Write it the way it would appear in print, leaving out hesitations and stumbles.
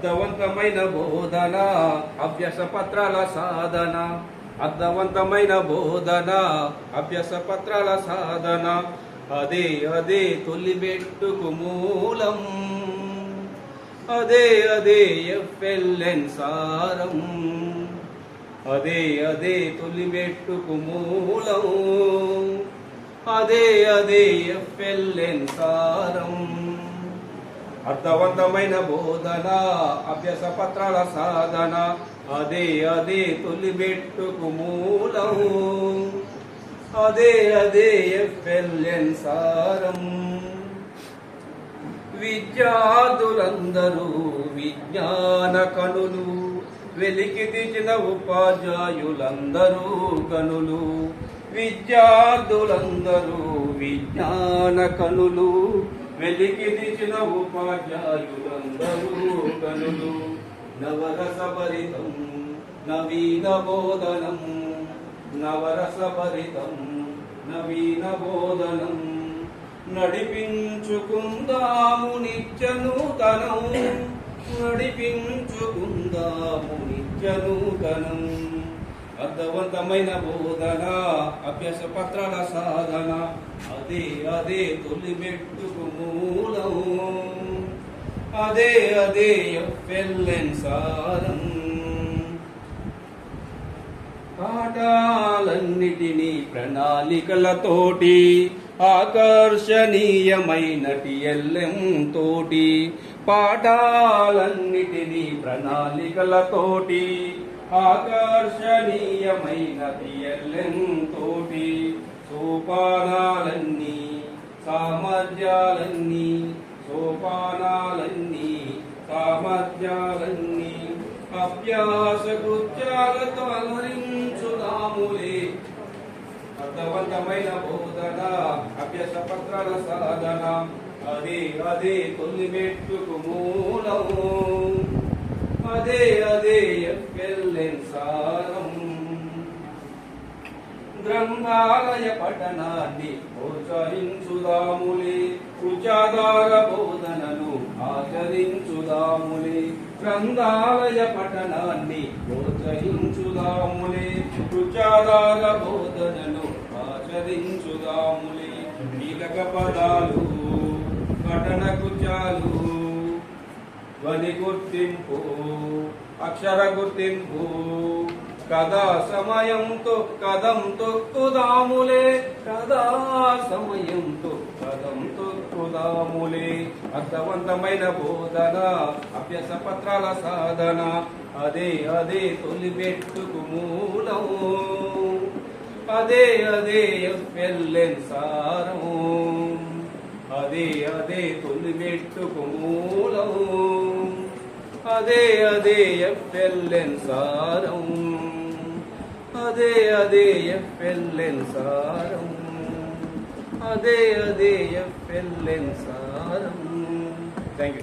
అర్థవంతమైన బోధన అభ్యాస పత్రాల సాధన. అర్థవంతమైన బోధన అభ్యాస పత్రాల సాధన. అదే అదే తొలిబెట్టుకు మూలం. అదే అదే ఎఫ్ఎల్ఎన్ సారం. అదే అదే తొలిబెట్టుకు మూలం. అదే అదే ఎఫ్ఎల్ఎన్ సారం. అర్థవంతమైన బోధన అభ్యాస పత్రాల సాధన. అదే అదే తొలిబెట్టుకు మూలం. అదే అదే ఎఫ్ఎల్ఎన్ సారం. విద్యార్థులందరూ విజ్ఞాన కనులు, వెలికి తీసిన ఉపాధ్యాయులందరూ కనులు. విద్యార్థులందరూ విజ్ఞాన కనులు, వెలికి తీసిన ఉపాధ్యాయులందరూ కనులు. నవరసభరితం నవీన బోధనం. నవరసభరితం నవీన బోధనం. నడిపించుకుందాము నిత్య నూతనం. నడిపించుకుందాము నిత్య నూతనం. అర్థవంతమైన బోధన అభ్యాస పత్రాల సాధన. అదే అదే తొలిబెట్టుకు మూలం. అదే అదే ఎఫ్ఎల్ఎన్ సారం. పాఠాలన్నిటినీ ప్రణాళికలతోటి, ఆకర్షణీయమైనటి ఎల్ఎం తోటి. పాఠాలన్నిటినీ ప్రణాళికలతోటి, ఆకర్షణీయమైనటి ఎల్ఎం తోటి. సోపానాలన్నీ సామర్థ్యాలన్నీ, సోపానాలన్నీ సామర్థ్యాలన్నీ. అభ్యాస కృత్యాలతో అలరించుదాములే. అర్థవంతమైన బోధన అభ్యాస పత్రాల సాధన. అదే అదే తొలిబెట్టుకు మూలం. అదే అదే ఎఫ్ఎల్ఎన్ సారం. గ్రంథాలయ పఠనాన్ని ప్రోత్సహించుదాములే. కృత్యాధార బోధనను ఆచరించుదాములే. గ్రంథాలయ పఠనాన్ని ప్రోత్సహించుదాములే. కృత్యాధార బోధనను ఆచరించుదాములే. కీలక పదాలు పఠన కృత్యాలు, ధ్వని గుర్తింపు, అక్షర గుర్తింపు. కథా సమయంతో కదం తొక్కుదాములే. కథా సమయంతో కదం తొక్కుదాములే. అర్థవంతమైన బోధన అభ్యాస పత్రాల సాధన. అదే అదే తొలిబెట్టుకు మూలం. అదే అదే ఎఫ్ఎల్ఎన్ సారం. అదే అదే తొలిబెట్టుకు మూలం. అదే అదే ఎఫ్ఎల్ఎన్ సారం. అదే అదే ఎఫ్ఎల్ఎన్ సారం. అదే అదే ఎఫ్ఎల్ఎన్ సారం. Thank you.